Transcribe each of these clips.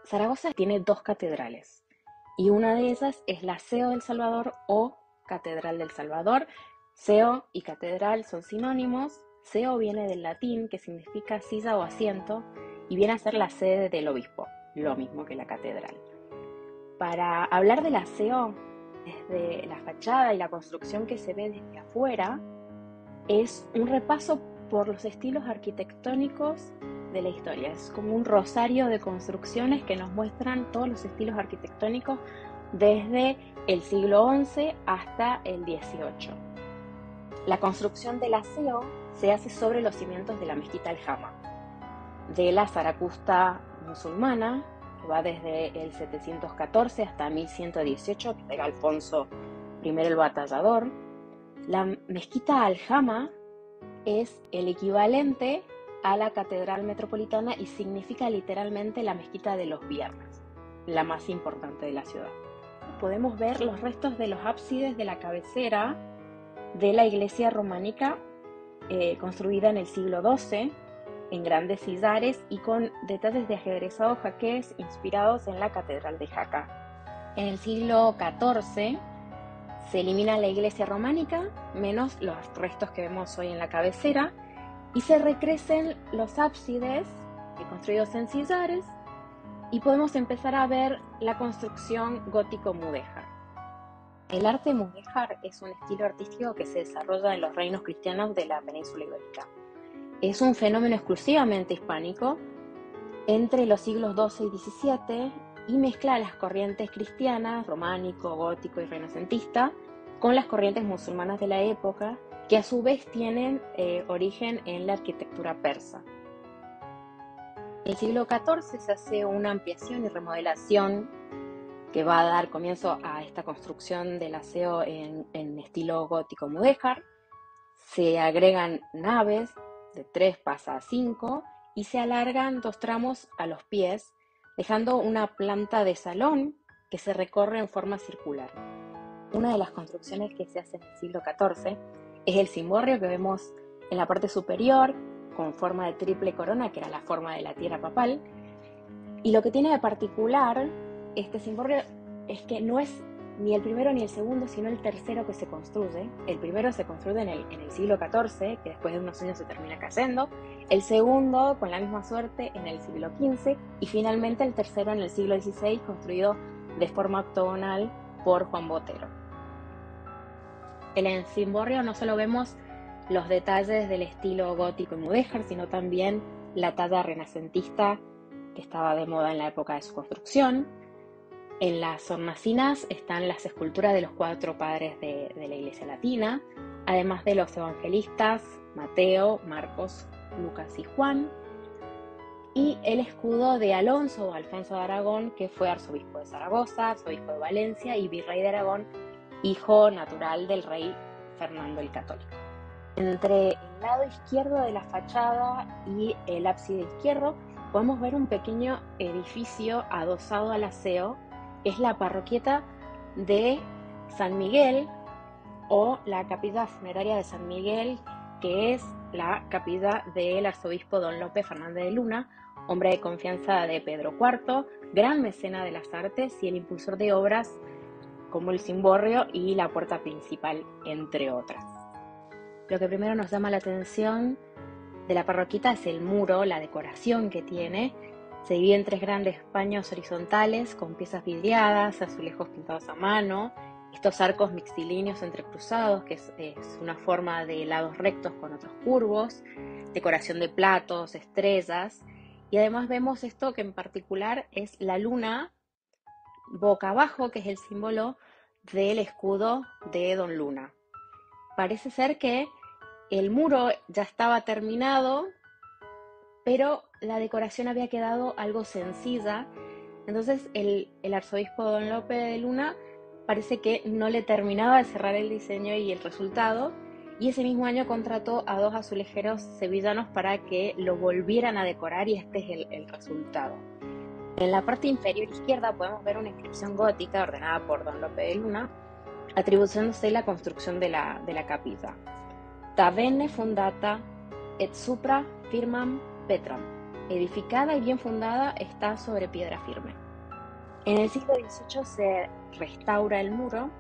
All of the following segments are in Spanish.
Zaragoza tiene dos catedrales y una de ellas es la Seo del Salvador o Catedral del Salvador. Seo y catedral son sinónimos. Seo viene del latín, que significa silla o asiento, y viene a ser la sede del obispo, lo mismo que la catedral. Para hablar del aseo, desde la fachada y la construcción que se ve desde afuera, es un repaso por los estilos arquitectónicos de la historia. Es como un rosario de construcciones que nos muestran todos los estilos arquitectónicos desde el siglo XI hasta el XVIII. La construcción del aseo se hace sobre los cimientos de la mezquita Al-Jama, de la Zaracusta musulmana, que va desde el 714 hasta 1118, que era Alfonso I el Batallador. La mezquita Al-Jama es el equivalente a la Catedral Metropolitana y significa literalmente la mezquita de los viernes, la más importante de la ciudad. Podemos ver los restos de los ábsides de la cabecera de la iglesia románica construida en el siglo XII, en grandes sillares y con detalles de ajedrezados jaqués inspirados en la Catedral de Jaca. En el siglo XIV se elimina la iglesia románica, menos los restos que vemos hoy en la cabecera, y se recrecen los ábsides construidos en sillares, y podemos empezar a ver la construcción gótico-mudéjar. El arte mudéjar es un estilo artístico que se desarrolla en los reinos cristianos de la península ibérica. Es un fenómeno exclusivamente hispánico entre los siglos XII y XVII y mezcla las corrientes cristianas, románico, gótico y renacentista, con las corrientes musulmanas de la época, que a su vez tienen origen en la arquitectura persa. En el siglo XIV se hace una ampliación y remodelación que va a dar comienzo a esta construcción del aseo en estilo gótico mudéjar. Se agregan naves, de 3 pasa a 5, y se alargan 2 tramos a los pies, dejando una planta de salón que se recorre en forma circular. Una de las construcciones que se hace en el siglo XIV es el cimborrio que vemos en la parte superior, con forma de triple corona, que era la forma de la tierra papal. Y lo que tiene de particular este cimborrio es que no es ni el primero ni el segundo, sino el tercero que se construye. El primero se construye en el siglo XIV, que después de unos años se termina cayendo. El segundo, con la misma suerte, en el siglo XV. Y finalmente el tercero en el siglo XVI, construido de forma octogonal por Juan Botero. En el cimborrio no solo vemos los detalles del estilo gótico y mudéjar, sino también la talla renacentista que estaba de moda en la época de su construcción. En las hornacinas están las esculturas de los 4 padres de la Iglesia Latina, además de los evangelistas Mateo, Marcos, Lucas y Juan, y el escudo de Alonso o Alfonso de Aragón, que fue arzobispo de Zaragoza, arzobispo de Valencia y virrey de Aragón, hijo natural del rey Fernando el Católico. Entre el lado izquierdo de la fachada y el ábside izquierdo podemos ver un pequeño edificio adosado al aseo. Es la parroquieta de San Miguel o la capilla funeraria de San Miguel, que es la capilla del arzobispo don Lope Fernández de Luna, hombre de confianza de Pedro IV, gran mecena de las artes y el impulsor de obras como el cimborrio y la puerta principal, entre otras. Lo que primero nos llama la atención de la parroquita es el muro, la decoración que tiene. Se divide en 3 grandes paños horizontales con piezas vidriadas, azulejos pintados a mano, estos arcos mixtilíneos entrecruzados, que es una forma de lados rectos con otros curvos, decoración de platos, estrellas, y además vemos esto que en particular es la luna boca abajo, que es el símbolo del escudo de Don Luna. Parece ser que el muro ya estaba terminado, pero la decoración había quedado algo sencilla. Entonces el arzobispo don Lope de Luna parece que no le terminaba de cerrar el diseño y el resultado, y ese mismo año contrató a 2 azulejeros sevillanos para que lo volvieran a decorar, y este es el resultado. En la parte inferior izquierda podemos ver una inscripción gótica ordenada por don Lope de Luna, atribuyéndose la construcción de la capilla. Ta bene fundata et supra firmam Petram. edificada y bien fundada, está sobre piedra firme. En el siglo XVIII se restaura el muro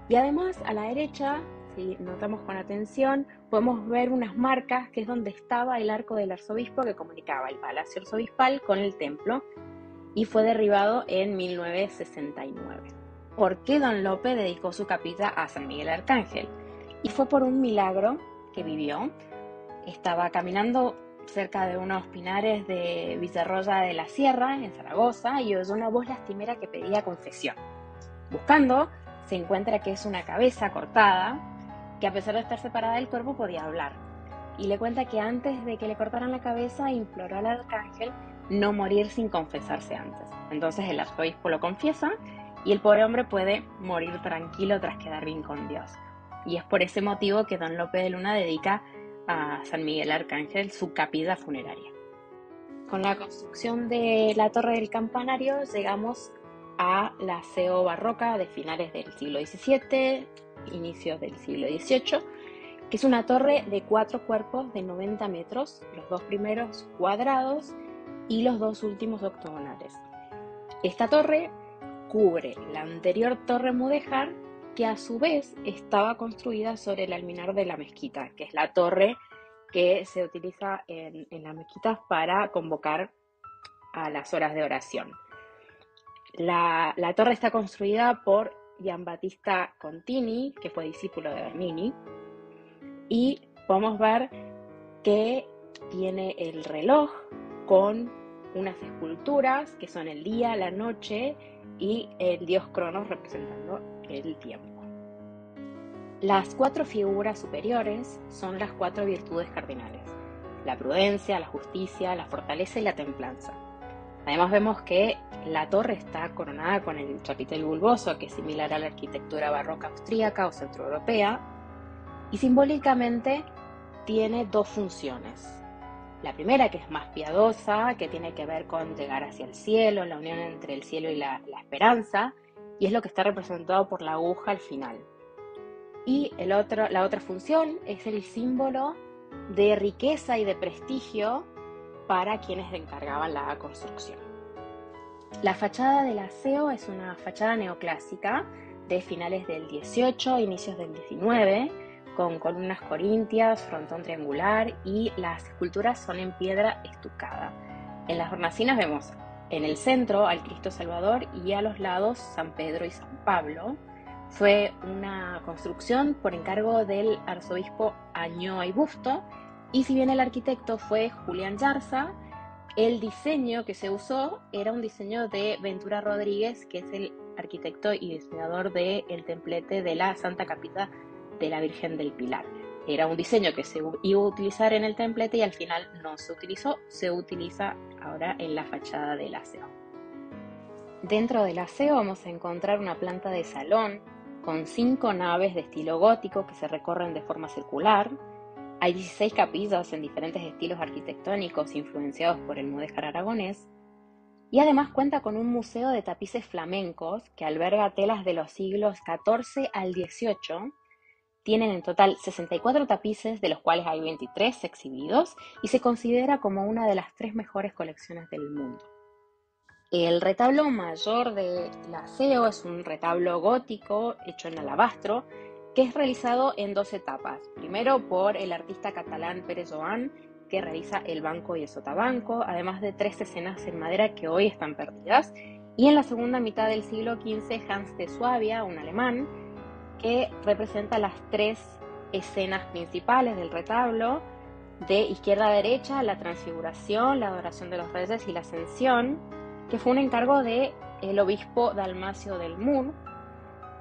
y además a la derecha, si notamos con atención, podemos ver unas marcas que es donde estaba el arco del arzobispo que comunicaba el palacio arzobispal con el templo y fue derribado en 1969. ¿Por qué Don Lope dedicó su capilla a San Miguel Arcángel? Y fue por un milagro que vivió. Estaba caminando cerca de unos pinares de Villarroya de la Sierra, en Zaragoza, y oyó una voz lastimera que pedía confesión. Buscando, se encuentra que es una cabeza cortada, que a pesar de estar separada del cuerpo podía hablar. Y le cuenta que antes de que le cortaran la cabeza, imploró al arcángel no morir sin confesarse antes. Entonces el arzobispo lo confiesa y el pobre hombre puede morir tranquilo tras quedar bien con Dios. Y es por ese motivo que Don Lope de Luna dedica a San Miguel Arcángel su capilla funeraria. Con la construcción de la torre del campanario llegamos a la aseo barroca de finales del siglo XVII, inicios del siglo XVIII, que es una torre de 4 cuerpos de 90 metros, los 2 primeros cuadrados y los 2 últimos octogonales. Esta torre cubre la anterior torre mudéjar, que a su vez estaba construida sobre el alminar de la mezquita, que es la torre que se utiliza en las mezquitas para convocar a las horas de oración. La torre está construida por Giambattista Contini, que fue discípulo de Bernini, y podemos ver que tiene el reloj con unas esculturas que son el día, la noche y el dios Cronos representando el tiempo. Las 4 figuras superiores son las 4 virtudes cardinales: la prudencia, la justicia, la fortaleza y la templanza. Además vemos que la torre está coronada con el chapitel bulboso, que es similar a la arquitectura barroca austríaca o centroeuropea, y simbólicamente tiene 2 funciones. La primera, que es más piadosa, que tiene que ver con llegar hacia el cielo, la unión entre el cielo y la esperanza, y es lo que está representado por la aguja al final. Y la otra función es el símbolo de riqueza y de prestigio para quienes encargaban la construcción. La fachada del aseo es una fachada neoclásica de finales del 18, inicios del 19, con columnas corintias, frontón triangular y las esculturas son en piedra estucada. En las hornacinas vemos en el centro al Cristo Salvador y a los lados San Pedro y San Pablo. Fue una construcción por encargo del arzobispo Añoa y Busto, y si bien el arquitecto fue Julián Yarza, el diseño que se usó era un diseño de Ventura Rodríguez, que es el arquitecto y diseñador del templete de la Santa Capilla de la Virgen del Pilar. Era un diseño que se iba a utilizar en el templete y al final no se utilizó, se utiliza ahora en la fachada del aseo. Dentro del aseo vamos a encontrar una planta de salón con 5 naves de estilo gótico que se recorren de forma circular. Hay 16 capillas en diferentes estilos arquitectónicos influenciados por el mudéjar aragonés, y además cuenta con un museo de tapices flamencos que alberga telas de los siglos XIV al XVIII. Tienen en total 64 tapices, de los cuales hay 23 exhibidos, y se considera como una de las 3 mejores colecciones del mundo. El retablo mayor del aseo es un retablo gótico hecho en alabastro, que es realizado en 2 etapas. Primero por el artista catalán Pere Joan, que realiza el banco y el sotabanco, además de 3 escenas en madera que hoy están perdidas. Y en la segunda mitad del siglo XV, Hans de Suabia, un alemán, que representa las 3 escenas principales del retablo: de izquierda a derecha, la transfiguración, la adoración de los reyes y la ascensión, que fue un encargo del obispo Dalmacio del Mur.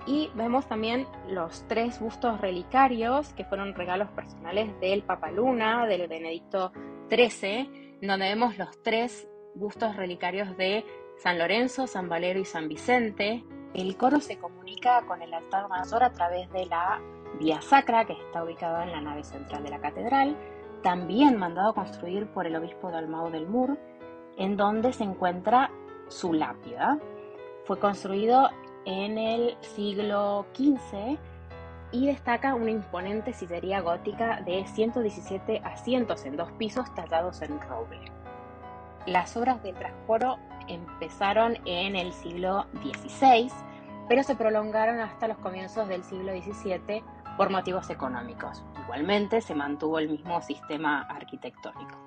Y vemos también los 3 bustos relicarios, que fueron regalos personales del Papa Luna, del Benedicto XIII, donde vemos los 3 bustos relicarios de San Lorenzo, San Valero y San Vicente. El coro se comunica con el altar mayor a través de la vía sacra, que está ubicada en la nave central de la catedral, también mandado a construir por el obispo Dalmau del Mur, en donde se encuentra su lápida. Fue construido en el siglo XV y destaca una imponente sillería gótica de 117 asientos en 2 pisos tallados en roble. Las obras del trascoro empezaron en el siglo XVI, pero se prolongaron hasta los comienzos del siglo XVII por motivos económicos. Igualmente se mantuvo el mismo sistema arquitectónico.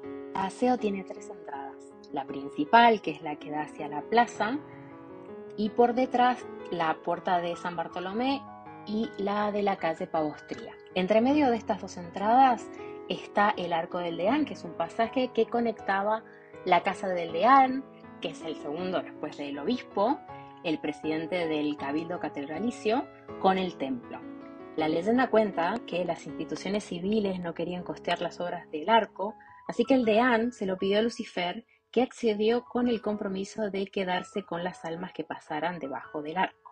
El paseo tiene tres entradas. La principal, que es la que da hacia la plaza, y por detrás la puerta de San Bartolomé y la de la calle Pavostría. Entre medio de estas dos entradas está el Arco del Deán, que es un pasaje que conectaba la casa del Deán, que es el segundo después del obispo, el presidente del Cabildo Catedralicio, con el templo. La leyenda cuenta que las instituciones civiles no querían costear las obras del arco, así que el Deán se lo pidió a Lucifer, que accedió con el compromiso de quedarse con las almas que pasaran debajo del arco.